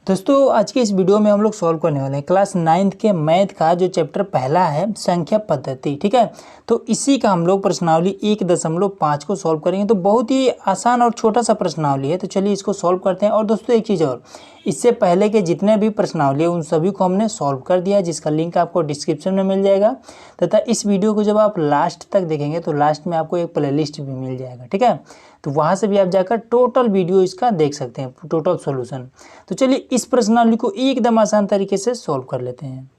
दोस्तों आज के इस वीडियो में हम लोग सॉल्व करने वाले हैं क्लास 9th के मैथ का जो चैप्टर पहला है संख्या पद्धति। ठीक है, तो इसी का हम लोग प्रश्नावली 1.5 को सॉल्व करेंगे। तो बहुत ही आसान और छोटा सा प्रश्नावली है, तो चलिए इसको सॉल्व करते हैं। और दोस्तों एक चीज़ और, इससे पहले के जितने भी प्रश्नावली है उन सभी को हमने सॉल्व कर दिया है, जिसका लिंक आपको डिस्क्रिप्शन में मिल जाएगा। तथा इस वीडियो को जब आप लास्ट तक देखेंगे तो लास्ट में आपको एक प्लेलिस्ट भी मिल जाएगा। ठीक है, तो वहाँ से भी आप जाकर टोटल वीडियो इसका देख सकते हैं, टोटल सॉल्यूशन। तो चलिए इस प्रश्नावली को एकदम आसान तरीके से सॉल्व कर लेते हैं।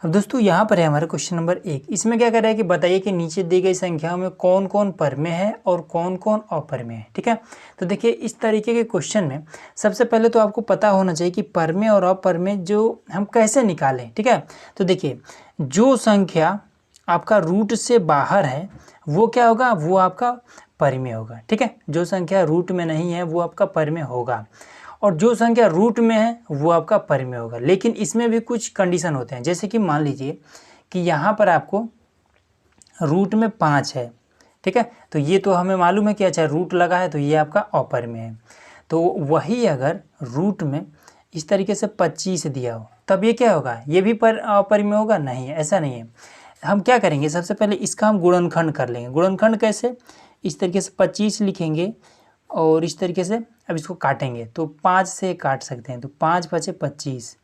अब दोस्तों यहाँ पर है हमारा क्वेश्चन नंबर 1। इसमें क्या कर रहा है कि बताइए कि नीचे दी गई संख्याओं में कौन कौन परमेय है और कौन कौन अपरमेय है। ठीक है, तो देखिए इस तरीके के क्वेश्चन में सबसे पहले तो आपको पता होना चाहिए कि परमेय और अपरमेय जो हम कैसे निकालें। ठीक है, तो देखिए जो संख्या आपका रूट से बाहर है वो क्या होगा, वो आपका परमेय होगा। ठीक है, जो संख्या रूट में नहीं है वो आपका परमेय होगा, और जो संख्या रूट में है वो आपका परमेय होगा। लेकिन इसमें भी कुछ कंडीशन होते हैं, जैसे कि मान लीजिए कि यहाँ पर आपको रूट में 5 है। ठीक है, तो ये तो हमें मालूम है कि अच्छा रूट लगा है तो ये आपका अपरमेय है। तो वही अगर रूट में इस तरीके से 25 दिया हो तब ये क्या होगा, ये भी अपरमेय होगा? नहीं, ऐसा नहीं है। हम क्या करेंगे, सबसे पहले इसका हम गुणनखंड कर लेंगे। गुणनखंड कैसे, इस तरीके से 25 लिखेंगे और इस तरीके से अब इसको काटेंगे तो 5 से काट सकते हैं, तो 5 बचे 25।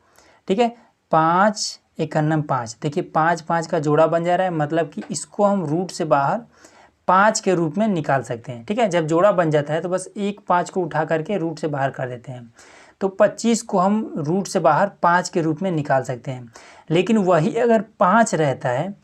ठीक है, 5 एकन्नम 5, देखिए 5 5 का जोड़ा बन जा रहा है, मतलब कि इसको हम रूट से बाहर 5 के रूप में निकाल सकते हैं। ठीक है, जब जोड़ा बन जाता है तो बस एक 5 को उठा करके रूट से बाहर कर देते हैं, तो 25 को हम रूट से बाहर 5 के रूप में निकाल सकते हैं। लेकिन वही अगर 5 रहता है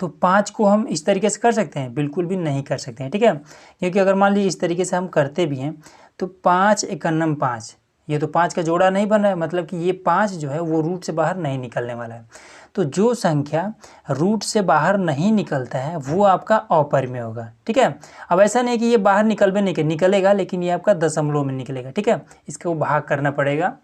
तो 5 को हम इस तरीके से कर सकते हैं? बिल्कुल भी नहीं कर सकते हैं। ठीक है, क्योंकि अगर मान लीजिए इस तरीके से हम करते भी हैं तो 5 एकन्नम 5, ये तो 5 का जोड़ा नहीं बन रहा है, मतलब कि ये 5 जो है वो रूट से बाहर नहीं निकलने वाला है। तो जो संख्या रूट से बाहर नहीं निकलता है वो आपका अपरमेय होगा। ठीक है, अब ऐसा नहीं कि ये बाहर निकलेगा, लेकिन ये आपका दशमलव में निकलेगा। ठीक है, इसको भाग करना पड़ेगा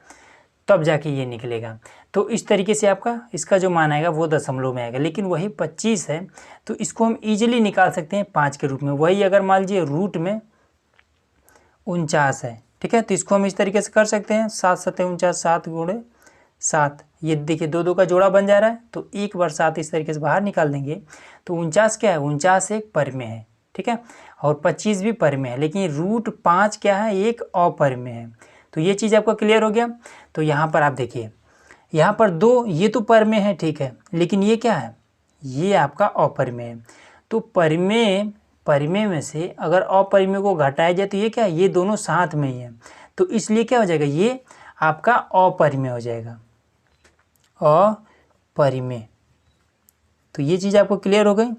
तब जाके ये निकलेगा। तो इस तरीके से आपका इसका जो मान आएगा वो दशमलव में आएगा। लेकिन वही 25 है तो इसको हम इजीली निकाल सकते हैं 5 के रूप में। वही अगर मान लीजिए रूट में 49 है, ठीक है, तो इसको हम इस तरीके से कर सकते हैं 7 7 49, 7 गुणे 7, ये देखिए 2 2 का जोड़ा बन जा रहा है, तो एक बार 7 इस तरीके से बाहर निकाल देंगे तो 49 क्या है, 49 एक परमेय है। ठीक है, और 25 भी परमेय है, लेकिन रूट 5 क्या है, एक अपरमेय है। तो ये चीज़ आपको क्लियर हो गया। तो यहाँ पर आप देखिए, यहाँ पर 2 ये तो परमेय है, ठीक है, लेकिन ये क्या है, ये आपका अपरमेय है। तो परमेय में से अगर अपरमेय को घटाया जाए तो ये क्या है, ये दोनों साथ में ही है, तो इसलिए क्या हो जाएगा, ये आपका अपरमेय हो जाएगा, अपरिमेय। तो ये चीज़ आपको क्लियर हो गई।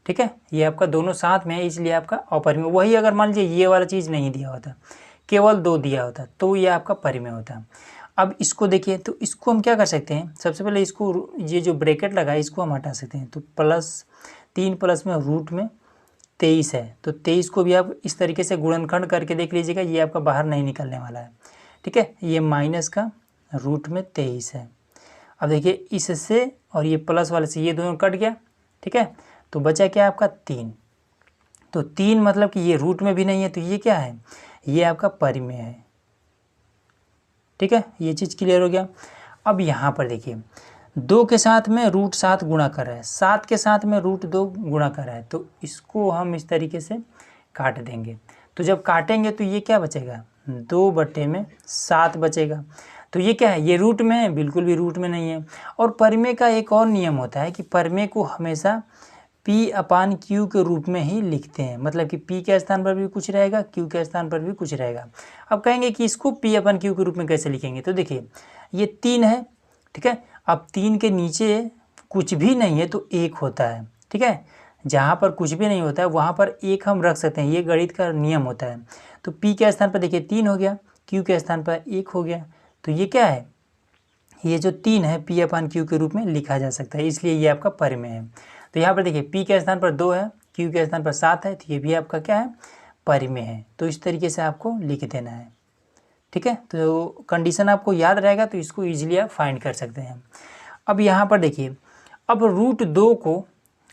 ठीक है, ये आपका दोनों साथ में है इसलिए आपका अपरिमेय। वही अगर मान लीजिए ये वाला चीज़ नहीं दिया होता, केवल 2 दिया होता तो ये आपका परिमेय होता। अब इसको देखिए, तो इसको हम क्या कर सकते हैं, सबसे पहले इसको ये जो ब्रैकेट लगा है इसको हम हटा सकते हैं। तो +3 प्लस में रूट में 23 है, तो 23 को भी आप इस तरीके से गुणनखंड करके देख लीजिएगा, ये आपका बाहर नहीं निकलने वाला है। ठीक है, ये माइनस का रूट में 23 है। अब देखिए इससे और ये प्लस वाले से ये दोनों कट गया। ठीक है, तो बचा क्या आपका 3, तो 3 मतलब कि ये रूट में भी नहीं है, तो ये क्या है, ये आपका परिमेय है। ठीक है, ये चीज़ क्लियर हो गया। अब यहाँ पर देखिए 2 के साथ में रूट 7 गुणा कर रहा है, 7 के साथ में रूट 2 गुणा कर रहा है, तो इसको हम इस तरीके से काट देंगे। तो जब काटेंगे तो ये क्या बचेगा, 2/7 बचेगा। तो ये क्या है, ये रूट में है? बिल्कुल भी रूट में नहीं है। और परिमेय का एक और नियम होता है कि परिमेय को हमेशा P/Q के रूप में ही लिखते हैं, मतलब कि P के स्थान पर भी कुछ रहेगा, Q के स्थान पर भी कुछ रहेगा। अब कहेंगे कि इसको P/Q के रूप में कैसे लिखेंगे, तो देखिए ये 3 है। ठीक है, अब 3 के नीचे कुछ भी नहीं है तो 1 होता है। ठीक है, जहाँ पर कुछ भी नहीं होता है वहाँ पर 1 हम रख सकते हैं, ये गणित का नियम होता है। तो P के स्थान पर देखिए 3 हो गया, Q के स्थान पर 1 हो गया, तो ये क्या है, ये जो 3 है P/Q के रूप में लिखा जा सकता है, इसलिए ये आपका परिमेय है। तो यहाँ पर देखिए P के स्थान पर 2 है, Q के स्थान पर 7 है, तो ये भी आपका क्या है, परिमेय है। तो इस तरीके से आपको लिख देना है। ठीक है, तो कंडीशन आपको याद रहेगा तो इसको ईजिली आप फाइंड कर सकते हैं। अब यहाँ पर देखिए, अब रूट 2 को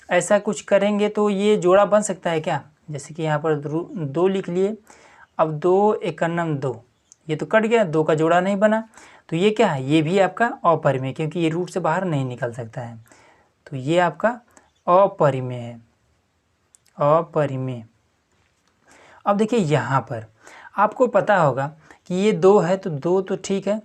ऐसा कुछ करेंगे तो ये जोड़ा बन सकता है क्या, जैसे कि यहाँ पर 2 लिख लिए, अब 2 एकन्नम 2, ये तो कट गया, 2 का जोड़ा नहीं बना। तो ये क्या है, ये भी आपका अपरिमेय, क्योंकि ये रूट से बाहर नहीं निकल सकता है। तो ये आपका अपरिमेय है, अपरिमेय। अब देखिए यहाँ पर आपको पता होगा कि ये 2 है, तो 2 तो ठीक है।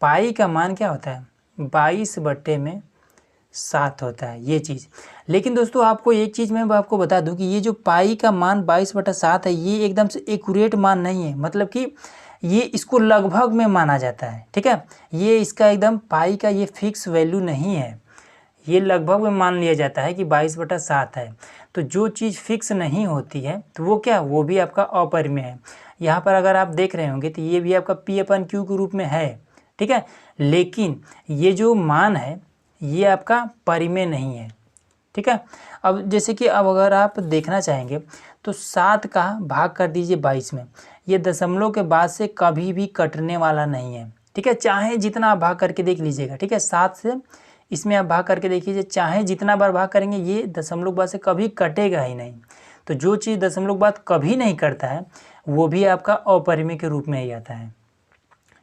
पाई का मान क्या होता है, 22/7 होता है ये चीज़। लेकिन दोस्तों आपको एक चीज़ मैं आपको बता दूं कि ये जो पाई का मान 22/7 है, ये एकदम से एक्यूरेट मान नहीं है, मतलब कि ये इसको लगभग में माना जाता है, ठीक है। ये इसका एकदम पाई का ये फिक्स वैल्यू नहीं है, ये लगभग में मान लिया जाता है कि 22/7 है। तो जो चीज़ फिक्स नहीं होती है तो वो क्या, वो भी आपका अपरिमेय है। यहाँ पर अगर आप देख रहे होंगे तो ये भी आपका P/Q के रूप में है, ठीक है। लेकिन ये जो मान है ये आपका परिमेय नहीं है, ठीक है। अब जैसे कि अब अगर आप देखना चाहेंगे तो 7 का भाग कर दीजिए 22 में, ये दशमलव के बाद से कभी भी कटने वाला नहीं है, ठीक है। चाहे जितना आप भाग करके देख लीजिएगा, ठीक है। 7 से इसमें आप भाग करके देखिए, चाहे जितना बार भाग करेंगे ये दशमलव के बाद से कभी कटेगा ही नहीं। तो जो चीज़ दशमलव के बाद कभी नहीं करता है वो भी आपका अपरिमेय के रूप में ही आता है,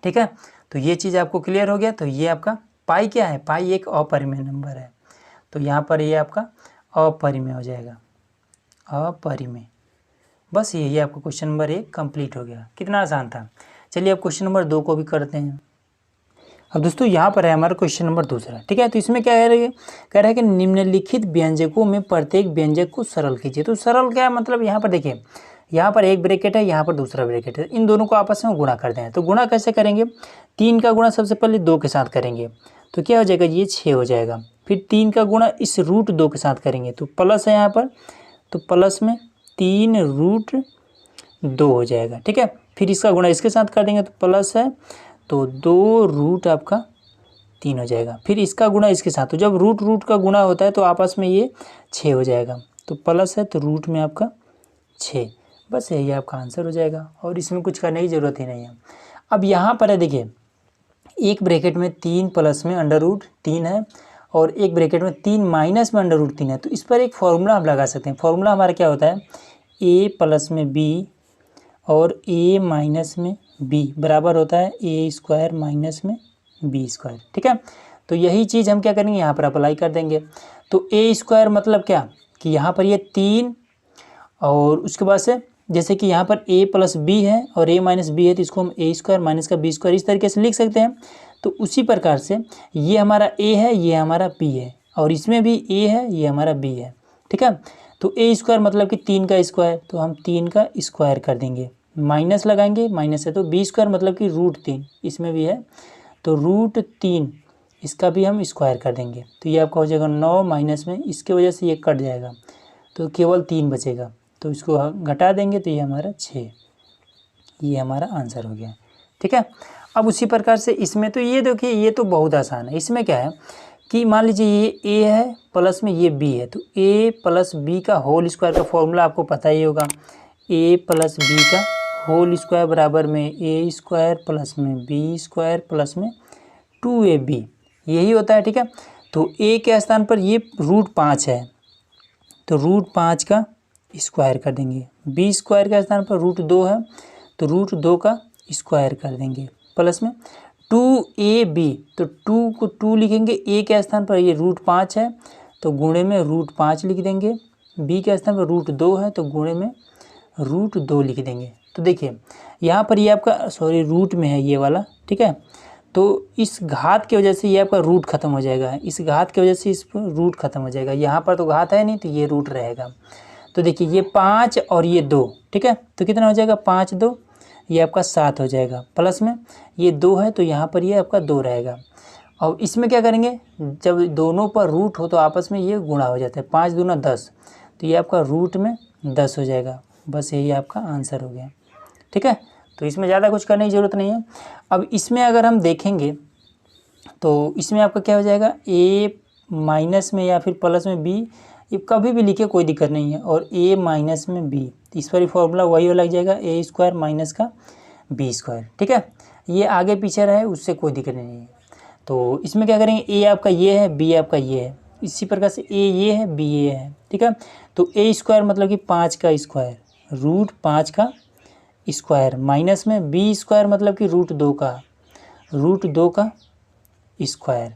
ठीक है। तो ये चीज़ आपको क्लियर हो गया। तो ये आपका पाई क्या है, पाई एक अपरिमेय नंबर है। तो यहाँ पर ये आपका अपरिमेय हो जाएगा, अपरिमेय। बस यही आपका क्वेश्चन नंबर 1 कंप्लीट हो गया। कितना आसान था। चलिए अब क्वेश्चन नंबर 2 को भी करते हैं। अब दोस्तों यहाँ पर है हमारा क्वेश्चन नंबर 2, ठीक है। तो इसमें क्या कह रहा है कि निम्नलिखित व्यंजकों में प्रत्येक व्यंजक को सरल कीजिए। तो सरल क्या है, मतलब यहाँ पर देखिए, यहाँ पर एक ब्रैकेट है, यहाँ पर दूसरा ब्रैकेट है, इन दोनों को आपस में गुणा करते हैं। तो गुणा कैसे करेंगे, 3 का गुणा सबसे पहले 2 के साथ करेंगे तो क्या हो जाएगा, ये 6 हो जाएगा। फिर 3 का गुणा इस √2 के साथ करेंगे तो प्लस है यहाँ पर, तो प्लस में 3√2 हो जाएगा, ठीक है। फिर इसका गुणा इसके साथ कर देंगे तो प्लस है, तो 2 आपका 3 हो जाएगा। फिर इसका गुणा इसके साथ, तो जब रूट का गुणा होता है तो आपस में ये 6 हो जाएगा। तो प्लस है तो रूट में आपका 6। बस यही आपका आंसर हो जाएगा और इसमें कुछ करने की ज़रूरत ही नहीं है। अब यहाँ पर है देखिए, एक ब्रैकेट में 3 प्लस में √3 है और एक ब्रैकेट में 3 माइनस में √3 है। तो इस पर एक फॉर्मूला हम लगा सकते हैं। फॉर्मूला हमारा क्या होता है, a प्लस में b और a माइनस में b बराबर होता है a² माइनस में b², ठीक है। तो यही चीज़ हम क्या करेंगे, यहाँ पर अप्लाई कर देंगे। तो a² मतलब क्या कि यहाँ पर ये 3 और उसके बाद से जैसे कि यहाँ पर a प्लस b है और a माइनस b है तो इसको हम a² माइनस का b² इस तरीके से लिख सकते हैं। तो उसी प्रकार से ये हमारा a है, ये हमारा b है और इसमें भी a है, ये हमारा b है, ठीक है। तो a² मतलब कि 3 का स्क्वायर, तो हम 3 का स्क्वायर कर देंगे, माइनस लगाएंगे, माइनस है तो b² मतलब कि √3 इसमें भी है तो √3 इसका भी हम स्क्वायर कर देंगे। तो ये आपका हो जाएगा 9 माइनस में इसके वजह से ये कट जाएगा तो केवल 3 बचेगा, तो इसको घटा देंगे तो ये हमारा 6, ये हमारा आंसर हो गया, ठीक है। अब उसी प्रकार से इसमें तो ये देखिए, ये तो बहुत आसान है। इसमें क्या है कि मान लीजिए ये a है प्लस में ये b है, तो a प्लस b का होल स्क्वायर का फॉर्मूला आपको पता ही होगा, a प्लस b का होल स्क्वायर बराबर में a² प्लस में b² प्लस में 2ab, यही होता है, ठीक है। तो a के स्थान पर ये √5 है तो √5 का स्क्वायर कर देंगे, b² के स्थान पर √2 है तो √2 का स्क्वायर कर देंगे, प्लस में 2ab, तो 2 को 2 लिखेंगे, a के स्थान पर ये √5 है तो गुणे में √5 लिख देंगे, b के स्थान पर √2 है तो गुणे में √2 लिख देंगे। तो देखिए यहाँ पर ये आपका रूट में है ये वाला, ठीक है। तो इस घात की वजह से ये आपका रूट खत्म हो जाएगा, इस घात की वजह से इस पर रूट खत्म हो जाएगा। यहाँ पर तो घात है नहीं तो ये रूट रहेगा। तो देखिए ये 5 और ये 2, ठीक है। तो कितना हो जाएगा, 5 2 ये आपका 7 हो जाएगा, प्लस में ये 2 है तो यहाँ पर ये आपका 2 रहेगा। और इसमें क्या करेंगे, जब दोनों पर रूट हो तो आपस में ये गुणा हो जाता है, 5 दूना 10 तो ये आपका रूट में 10 हो जाएगा। बस यही आपका आंसर हो गया, ठीक है। तो इसमें ज़्यादा कुछ करने की ज़रूरत नहीं है। अब इसमें अगर हम देखेंगे तो इसमें आपका क्या हो जाएगा, a माइनस में या फिर प्लस में b, ये कभी भी लिखे कोई दिक्कत नहीं है, और a माइनस में b, इस पर ही फॉर्मूला वही लग जाएगा a² माइनस का b², ठीक है। ये आगे पीछे रहे उससे कोई दिक्कत नहीं है। तो इसमें क्या करेंगे, a आपका ये है, b आपका ये है, इसी प्रकार से a ये है, b ये है, ठीक है। तो a² मतलब कि 5 का स्क्वायर, √5 का स्क्वायर माइनस में बी स्क्वायर मतलब कि रूट 2 का स्क्वायर,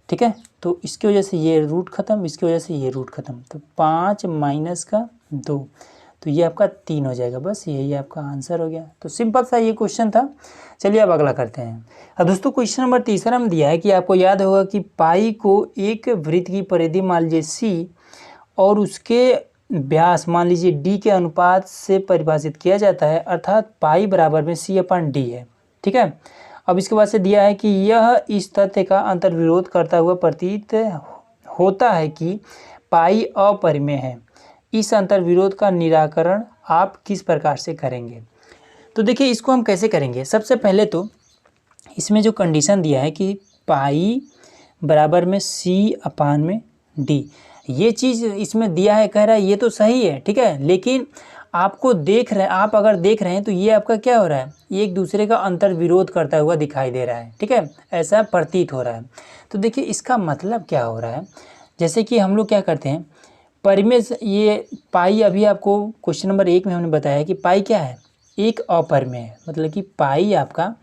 ठीक है। तो इसकी वजह से ये रूट ख़त्म, इसकी वजह से ये रूट ख़त्म, तो 5 माइनस का 2, तो ये आपका 3 हो जाएगा। बस यही आपका आंसर हो गया। तो सिंपल सा ये क्वेश्चन था। चलिए अब अगला करते हैं। अब दोस्तों क्वेश्चन नंबर तीसरा में दिया है कि आपको याद होगा कि पाई को एक वृत्त की परिधि मान लीजिए सी और उसके व्यास मान लीजिए डी के अनुपात से परिभाषित किया जाता है, अर्थात पाई बराबर में C/D है, ठीक है। अब इसके बाद से दिया है कि यह इस तथ्य का अंतर्विरोध करता हुआ प्रतीत होता है कि पाई अपरिमेय है। इस अंतर्विरोध का निराकरण आप किस प्रकार से करेंगे? तो देखिए इसको हम कैसे करेंगे। सबसे पहले तो इसमें जो कंडीशन दिया है कि पाई बराबर में C/D, ये चीज़ इसमें दिया है, कह रहा है ये तो सही है, ठीक है। लेकिन आप अगर देख रहे हैं तो ये आपका क्या हो रहा है, ये एक दूसरे का अंतर्विरोध करता हुआ दिखाई दे रहा है, ठीक है, ऐसा प्रतीत हो रहा है। तो देखिए इसका मतलब क्या हो रहा है, जैसे कि हम लोग क्या करते हैं परिमेय, ये पाई अभी आपको क्वेश्चन नंबर 1 में हमने बताया कि पाई क्या है, एक अपरिमेय है, मतलब कि पाई आपका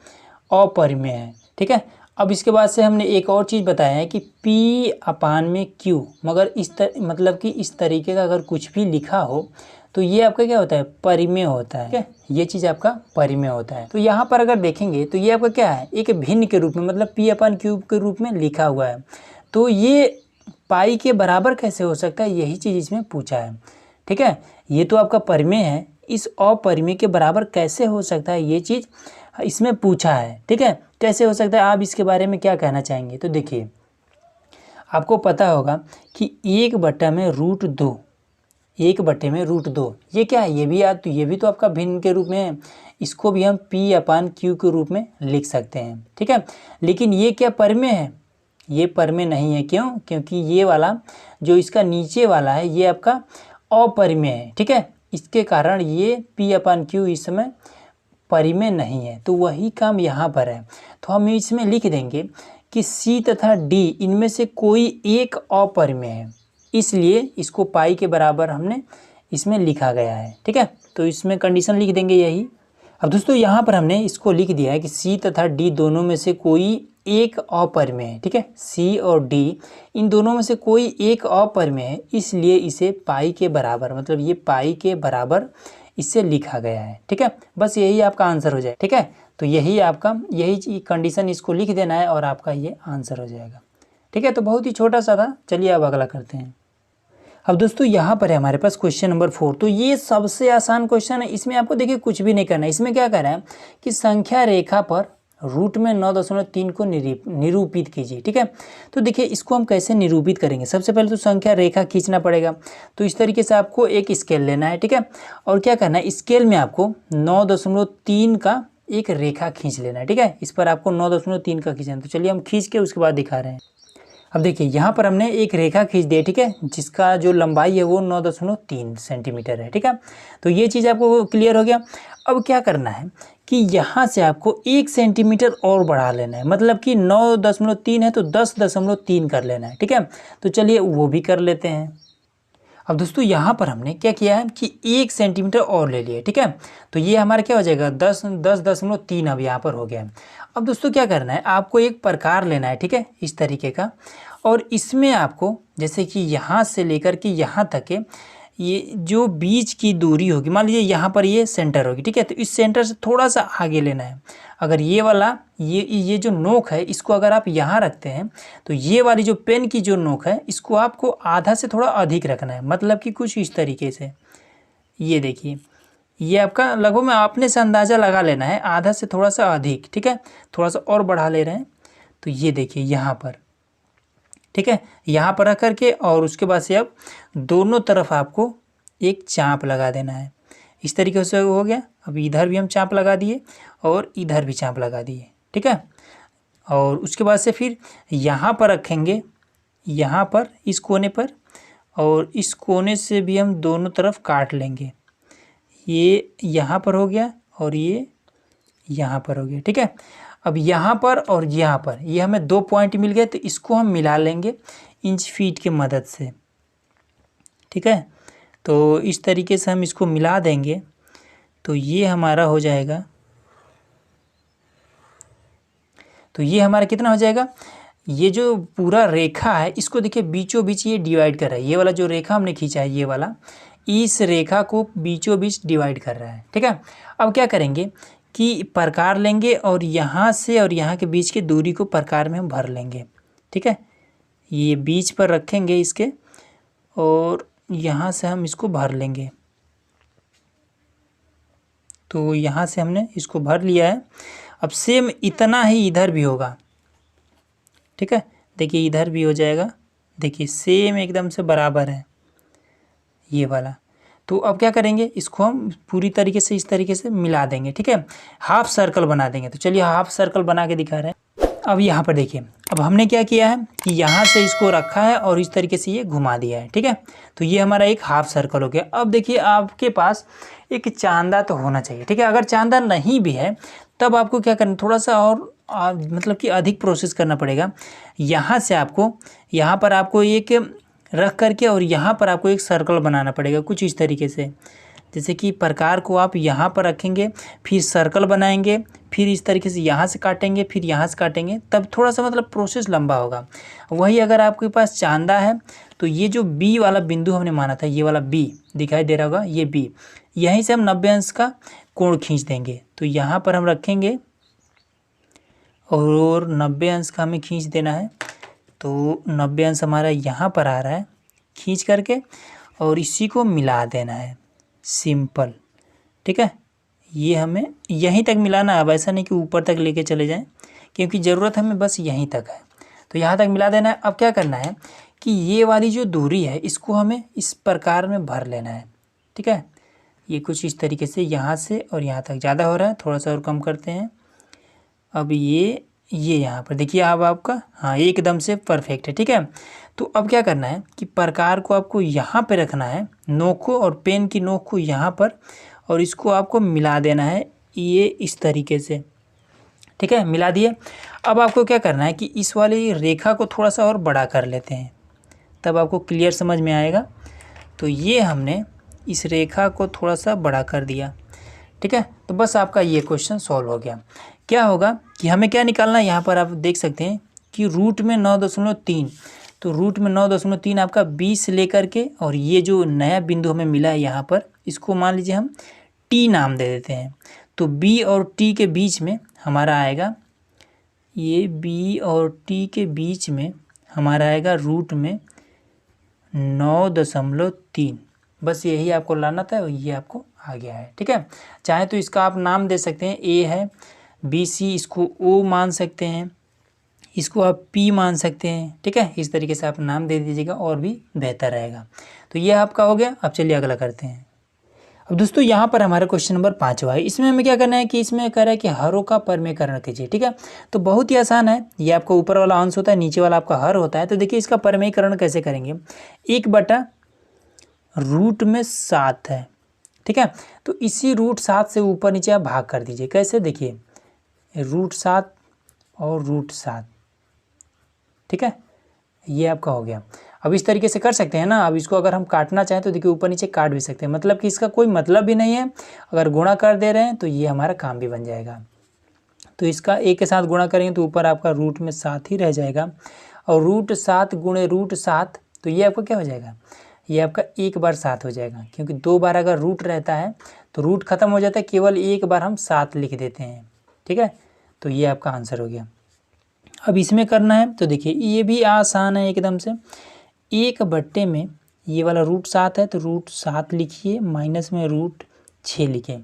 अपरिमेय है, ठीक है। अब इसके बाद से हमने एक और चीज़ बताया है कि P/Q, मगर मतलब कि इस तरीके का अगर कुछ भी लिखा हो तो ये आपका क्या होता है, परिमेय होता है, ठीक है। ये चीज़ आपका परिमेय होता है। तो यहाँ पर अगर देखेंगे तो ये आपका क्या है, एक भिन्न के रूप में, मतलब P/Q के रूप में लिखा हुआ है। तो ये पाई के बराबर कैसे हो सकता है, यही चीज़ इसमें पूछा है, ठीक है। ये तो आपका परिमेय है, इस अपरिमेय के बराबर कैसे हो सकता है, ये चीज़ इसमें पूछा है, ठीक है। कैसे हो सकता है, आप इसके बारे में क्या कहना चाहेंगे? तो देखिए आपको पता होगा कि 1/√2, 1/√2 ये क्या है, ये भी तो आपका भिन्न के रूप में है। इसको भी हम P/Q के रूप में लिख सकते हैं, ठीक है। लेकिन ये क्या परिमेय है, ये परिमेय नहीं है। क्यों? क्योंकि ये वाला जो इसका नीचे वाला है ये आपका अपरिमेय है, ठीक है। इसके कारण ये P/Q इस समय परिमेय नहीं है। तो वही काम यहाँ पर है। तो हम इसमें लिख देंगे कि C तथा D इनमें से कोई एक अपरिमेय है, इसलिए इसको पाई के बराबर हमने इसमें लिखा गया है, ठीक है। तो इसमें कंडीशन लिख देंगे यही। अब दोस्तों यहाँ पर हमने इसको लिख दिया है कि C तथा D दोनों में से कोई एक अपरिमेय है, ठीक है। C और D इन दोनों में से कोई एक अपरिमेय है, इसलिए इसे पाई के बराबर, मतलब ये पाई के बराबर इससे लिखा गया है, ठीक है। बस यही आपका आंसर हो जाए, ठीक है। तो यही कंडीशन इसको लिख देना है और आपका ये आंसर हो जाएगा, ठीक है। तो बहुत ही छोटा सा था। चलिए अब अगला करते हैं। अब दोस्तों यहाँ पर है हमारे पास क्वेश्चन नंबर 4। तो ये सबसे आसान क्वेश्चन है। इसमें आपको देखिए कुछ भी नहीं करना है। इसमें क्या कर रहा है कि संख्या रेखा पर रूट में 9.3 को निरूपित कीजिए, ठीक है। तो देखिए इसको हम कैसे निरूपित करेंगे। सबसे पहले तो संख्या रेखा खींचना पड़ेगा। तो इस तरीके से आपको एक स्केल लेना है, ठीक है। और क्या करना है, स्केल में आपको 9.3 का एक रेखा खींच लेना है, ठीक है। इस पर आपको 9.3 का खींचना है। तो चलिए हम खींच के उसके बाद दिखा रहे हैं। अब देखिए यहाँ पर हमने एक रेखा खींच दी है, ठीक है, जिसका जो लंबाई है वो 9.3 सेंटीमीटर है, ठीक है। तो ये चीज़ आपको क्लियर हो गया। अब क्या करना है कि यहाँ से आपको 1 सेंटीमीटर और बढ़ा लेना है, मतलब कि 9.3 है तो 10.3 कर लेना है, ठीक है। तो चलिए वो भी कर लेते हैं। अब दोस्तों यहाँ पर हमने क्या किया है कि 1 सेंटीमीटर और ले लिया, ठीक है। तो ये हमारा क्या हो जाएगा, 10.3 अब यहाँ पर हो गया है। अब दोस्तों क्या करना है, आपको एक प्रकार लेना है, ठीक है, इस तरीके का। और इसमें आपको जैसे कि यहाँ से लेकर के यहाँ तक के ये जो बीच की दूरी होगी, मान लीजिए यहाँ पर ये सेंटर होगी, ठीक है। तो इस सेंटर से थोड़ा सा आगे लेना है। अगर ये वाला ये जो नोक है इसको अगर आप यहाँ रखते हैं तो ये वाली जो पेन की जो नोक है इसको आपको आधा से थोड़ा अधिक रखना है, मतलब कि कुछ इस तरीके से। ये देखिए ये आपका लगभग में आपने से अंदाज़ा लगा लेना है, आधा से थोड़ा सा अधिक, ठीक है। थोड़ा सा और बढ़ा ले रहे हैं। तो ये देखिए यहाँ पर, ठीक है, यहाँ पर रख करके और उसके बाद से अब दोनों तरफ आपको एक चाप लगा देना है। इस तरीके से हो गया। अब इधर भी हम चाप लगा दिए और इधर भी चाप लगा दिए, ठीक है। और उसके बाद से फिर यहाँ पर रखेंगे, यहाँ पर इस कोने पर, और इस कोने से भी हम दोनों तरफ काट लेंगे। ये यहाँ पर हो गया और ये यहाँ पर हो गया, ठीक है। अब यहाँ पर और यहाँ पर ये हमें 2 पॉइंट मिल गए, तो इसको हम मिला लेंगे इंच फीट की मदद से, ठीक है। तो इस तरीके से हम इसको मिला देंगे तो ये हमारा हो जाएगा, तो ये हमारा कितना हो जाएगा, ये जो पूरा रेखा है इसको देखिए बीचों बीच ये डिवाइड कर रहा है, ये वाला जो रेखा हमने खींचा है ये वाला इस रेखा को बीचों बीच डिवाइड कर रहा है। ठीक है, अब क्या करेंगे कि प्रकार लेंगे और यहाँ से और यहाँ के बीच की दूरी को प्रकार में हम भर लेंगे। ठीक है, ये बीच पर रखेंगे इसके और यहाँ से हम इसको भर लेंगे। तो यहाँ से हमने इसको भर लिया है। अब सेम इतना ही इधर भी होगा। ठीक है, देखिए इधर भी हो जाएगा, देखिए सेम एकदम से बराबर है ये वाला। तो अब क्या करेंगे, इसको हम पूरी तरीके से इस तरीके से मिला देंगे। ठीक है, हाफ सर्कल बना देंगे। तो चलिए हाफ सर्कल बना के दिखा रहे हैं। अब यहाँ पर देखिए, अब हमने क्या किया है कि यहाँ से इसको रखा है और इस तरीके से ये घुमा दिया है। ठीक है, तो ये हमारा एक हाफ सर्कल हो गया। अब देखिए आपके पास एक चांदा तो होना चाहिए। ठीक है, अगर चांदा नहीं भी है तब आपको क्या करना, थोड़ा सा और मतलब कि अधिक प्रोसेस करना पड़ेगा। यहाँ से आपको, यहाँ पर आपको एक रख करके और यहाँ पर आपको एक सर्कल बनाना पड़ेगा कुछ इस तरीके से। जैसे कि प्रकार को आप यहाँ पर रखेंगे, फिर सर्कल बनाएंगे, फिर इस तरीके से यहाँ से काटेंगे, फिर यहाँ से काटेंगे, तब थोड़ा सा मतलब प्रोसेस लंबा होगा। वही अगर आपके पास चांदा है तो ये जो बी वाला बिंदु हमने माना था, ये वाला बी दिखाई दे रहा होगा, ये बी, यहीं से हम 90 अंश का कोण खींच देंगे। तो यहाँ पर हम रखेंगे और 90 अंश का हमें खींच देना है। तो 90 अंश हमारा यहाँ पर आ रहा है खींच करके, और इसी को मिला देना है, सिंपल। ठीक है, ये हमें यहीं तक मिलाना है। अब ऐसा नहीं कि ऊपर तक लेके चले जाएं, क्योंकि ज़रूरत हमें बस यहीं तक है। तो यहाँ तक मिला देना है। अब क्या करना है कि ये वाली जो दूरी है इसको हमें इस प्रकार में भर लेना है। ठीक है, ये कुछ इस तरीके से यहाँ से और यहाँ तक ज़्यादा हो रहा है, थोड़ा सा और कम करते हैं। अब ये यहाँ पर देखिए, अब आपका हाँ एकदम से परफेक्ट है। ठीक है, तो अब क्या करना है कि प्रकार को आपको यहाँ पे रखना है, नोक को और पेन की नोक को यहाँ पर, और इसको आपको मिला देना है ये इस तरीके से। ठीक है, मिला दिए। अब आपको क्या करना है कि इस वाली रेखा को थोड़ा सा और बड़ा कर लेते हैं, तब आपको क्लियर समझ में आएगा। तो ये हमने इस रेखा को थोड़ा सा बड़ा कर दिया। ठीक है, तो बस आपका ये क्वेश्चन सॉल्व हो गया। क्या होगा कि हमें क्या निकालना है, यहाँ पर आप देख सकते हैं कि रूट में 9.3, तो रूट में 9.3 आपका 20 लेकर के, और ये जो नया बिंदु हमें मिला है यहाँ पर, इसको मान लीजिए हम टी नाम दे देते हैं। तो बी और टी के बीच में हमारा आएगा, ये बी और टी के बीच में हमारा आएगा रूट में 9.3। बस यही आपको लाना था और ये आपको आ गया है। ठीक है, चाहे तो इसका आप नाम दे सकते हैं, ए है, बी सी, इसको ओ मान सकते हैं, इसको आप पी मान सकते हैं। ठीक है, इस तरीके से आप नाम दे दीजिएगा और भी बेहतर रहेगा। तो ये आपका हो गया। अब चलिए अगला करते हैं। अब दोस्तों यहाँ पर हमारा क्वेश्चन नंबर 5वां है। इसमें हमें क्या करना है कि इसमें कह रहा है कि हरों का परमेयकरण कीजिए। ठीक है, तो बहुत ही आसान है। ये आपका ऊपर वाला अंश होता है, नीचे वाला आपका हर होता है। तो देखिए इसका परमेयकरण कैसे करेंगे, 1/√7 है। ठीक है, तो इसी √7 से ऊपर नीचे आप भाग कर दीजिए। कैसे, देखिए √7 और √7। ठीक है, ये आपका हो गया। अब इस तरीके से कर सकते हैं ना। अब इसको अगर हम काटना चाहें तो देखिए ऊपर नीचे काट भी सकते हैं, मतलब कि इसका कोई मतलब भी नहीं है। अगर गुणा कर दे रहे हैं तो ये हमारा काम भी बन जाएगा। तो इसका एक के साथ गुणा करेंगे तो ऊपर आपका रूट में 7 ही रह जाएगा, और √7 गुणे √7, तो ये आपका क्या हो जाएगा, ये आपका 1/7 हो जाएगा। क्योंकि 2 बार अगर रूट रहता है तो रूट खत्म हो जाता है, केवल एक बार हम 7 लिख देते हैं। ठीक है, तो ये आपका आंसर हो गया। अब इसमें करना है तो देखिए ये भी आसान है एकदम से। 1/, में ये वाला √7 है तो √7 लिखिए, माइनस में √6 लिखिए।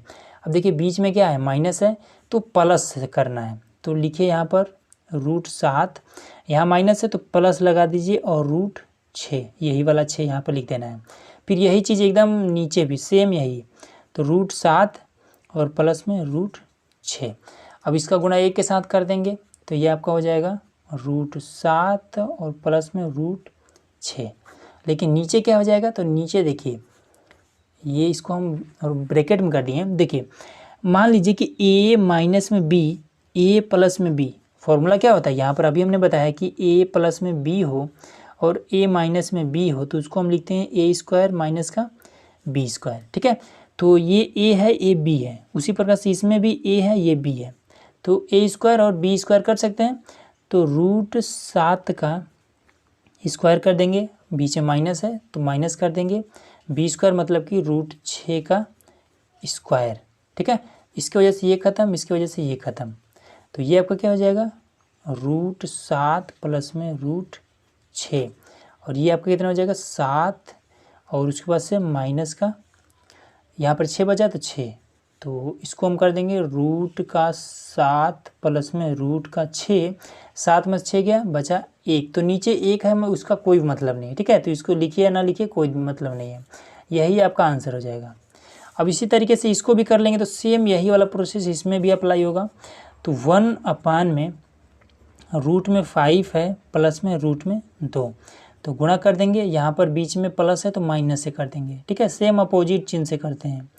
अब देखिए बीच में क्या है, माइनस है, तो प्लस से करना है। तो लिखिए यहाँ पर √7, यहाँ माइनस है तो प्लस लगा दीजिए, और √6, यही वाला 6 यहाँ पर लिख देना है। फिर यही चीज़ एकदम नीचे भी सेम यही, तो √7 और प्लस में √6। अब इसका गुणा 1 के साथ कर देंगे तो ये आपका हो जाएगा √7 और प्लस में √6। लेकिन नीचे क्या हो जाएगा, तो नीचे देखिए ये इसको हम ब्रैकेट में कर दिए। देखिए मान लीजिए कि a माइनस में b, a प्लस में b, फॉर्मूला क्या होता है यहाँ पर अभी हमने बताया कि a प्लस में b हो और a माइनस में b हो, तो उसको हम लिखते हैं a² माइनस का b²। ठीक है, तो ये ए है, ये बी है, उसी प्रकार से इसमें भी ए है, ये बी है, तो ए स्क्वायर और बी स्क्वायर कर सकते हैं। तो √7 का स्क्वायर कर देंगे, बीच में माइनस है तो माइनस कर देंगे, बी स्क्वायर मतलब कि √6 का स्क्वायर। ठीक है, इसकी वजह से ये ख़त्म, इसकी वजह से ये ख़त्म, तो ये आपका क्या हो जाएगा √7 प्लस में √6, और ये आपका कितना हो जाएगा 7, और उसके बाद से माइनस का यहाँ पर 6 बचा तो 6, तो इसको हम कर देंगे √7 प्लस में √6, 7 में 6 गया बचा 1, तो नीचे 1 है, मैं उसका कोई मतलब नहीं है। ठीक है, तो इसको लिखिए या ना लिखिए कोई मतलब नहीं है, यही आपका आंसर हो जाएगा। अब इसी तरीके से इसको भी कर लेंगे, तो सेम यही वाला प्रोसेस इसमें भी अप्लाई होगा। तो 1 में रूट में 5 है प्लस में रूट में 2, तो गुणा कर देंगे, यहाँ पर बीच में प्लस है तो माइनस से कर देंगे। ठीक है, सेम अपोजिट चिन्ह से करते हैं,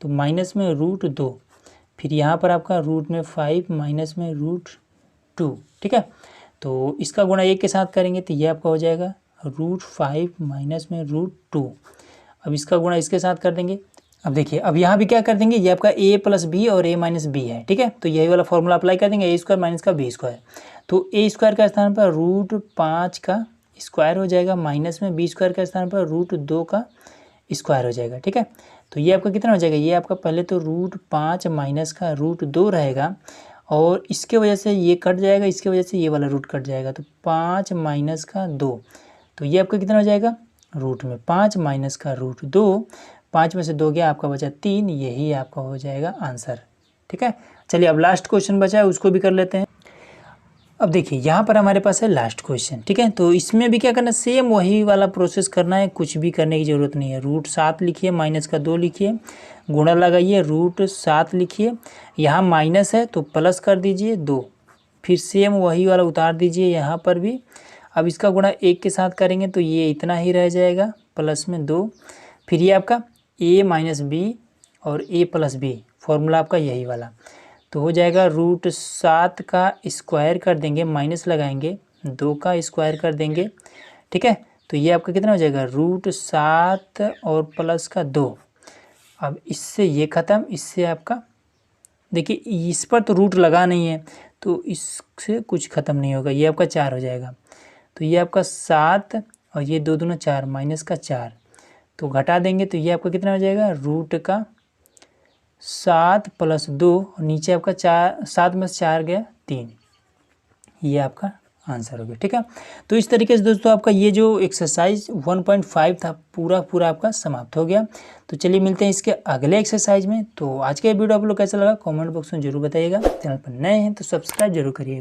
तो माइनस में √2, फिर यहाँ पर आपका रूट में 5 माइनस में √2। ठीक है, तो इसका गुणा 1 के साथ करेंगे तो ये आपका हो जाएगा √5 माइनस में √2। अब इसका गुणा इसके साथ कर देंगे। अब देखिए, अब यहाँ भी क्या कर देंगे, ये आपका a प्लस बी और a माइनस बी है। ठीक है, तो यही वाला फॉर्मूला अप्लाई कर देंगे, a स्क्वायर माइनस का b स्क्वायर, तो a स्क्वायर का स्थान पर √5 का स्क्वायर हो जाएगा, माइनस में b स्क्वायर का स्थान पर √2 का स्क्वायर हो जाएगा। ठीक है, तो ये आपका कितना हो जाएगा, ये आपका पहले तो √5 माइनस का √2 रहेगा, और इसके वजह से ये कट जाएगा, इसके वजह से ये वाला रूट कट जाएगा, तो 5 माइनस का 2, तो ये आपका कितना हो जाएगा रूट में 5 माइनस का √2, 5 में से 2 गया आपका बचा 3, यही आपका हो जाएगा आंसर। ठीक है, चलिए अब लास्ट क्वेश्चन बचा है उसको भी कर लेते हैं। अब देखिए, यहाँ पर हमारे पास है लास्ट क्वेश्चन। ठीक है, तो इसमें भी क्या करना है, सेम वही वाला प्रोसेस करना है, कुछ भी करने की ज़रूरत नहीं है। √7 लिखिए, माइनस का 2 लिखिए, गुणा लगाइए, √7 लिखिए, यहाँ माइनस है तो प्लस कर दीजिए 2, फिर सेम वही वाला उतार दीजिए यहाँ पर भी। अब इसका गुणा 1 के साथ करेंगे तो ये इतना ही रह जाएगा, प्लस में 2, फिर ये आपका a माइनस बी और a प्लस बी, फॉर्मूला आपका यही वाला, तो हो जाएगा √7 का स्क्वायर कर देंगे, माइनस लगाएंगे, 2 का स्क्वायर कर देंगे। ठीक है, तो ये आपका कितना हो जाएगा √7 और प्लस का 2। अब इससे ये ख़त्म, इससे आपका देखिए इस पर तो रूट लगा नहीं है तो इससे कुछ ख़त्म नहीं होगा, ये आपका 4 हो जाएगा, तो ये आपका 7 और ये 2 दूना 4 माइनस का 4, तो घटा देंगे तो ये आपका कितना हो जाएगा √7 प्लस 2, और नीचे आपका 4, 7 में से 4 गया 3, ये आपका आंसर हो गया। ठीक है, तो इस तरीके से दोस्तों आपका ये जो एक्सरसाइज 1.5 था पूरा आपका समाप्त हो गया। तो चलिए मिलते हैं इसके अगले एक्सरसाइज में। तो आज का ये वीडियो आप लोग कैसा लगा कमेंट बॉक्स में जरूर बताइएगा, चैनल पर नए हैं तो सब्सक्राइब जरूर करिएगा।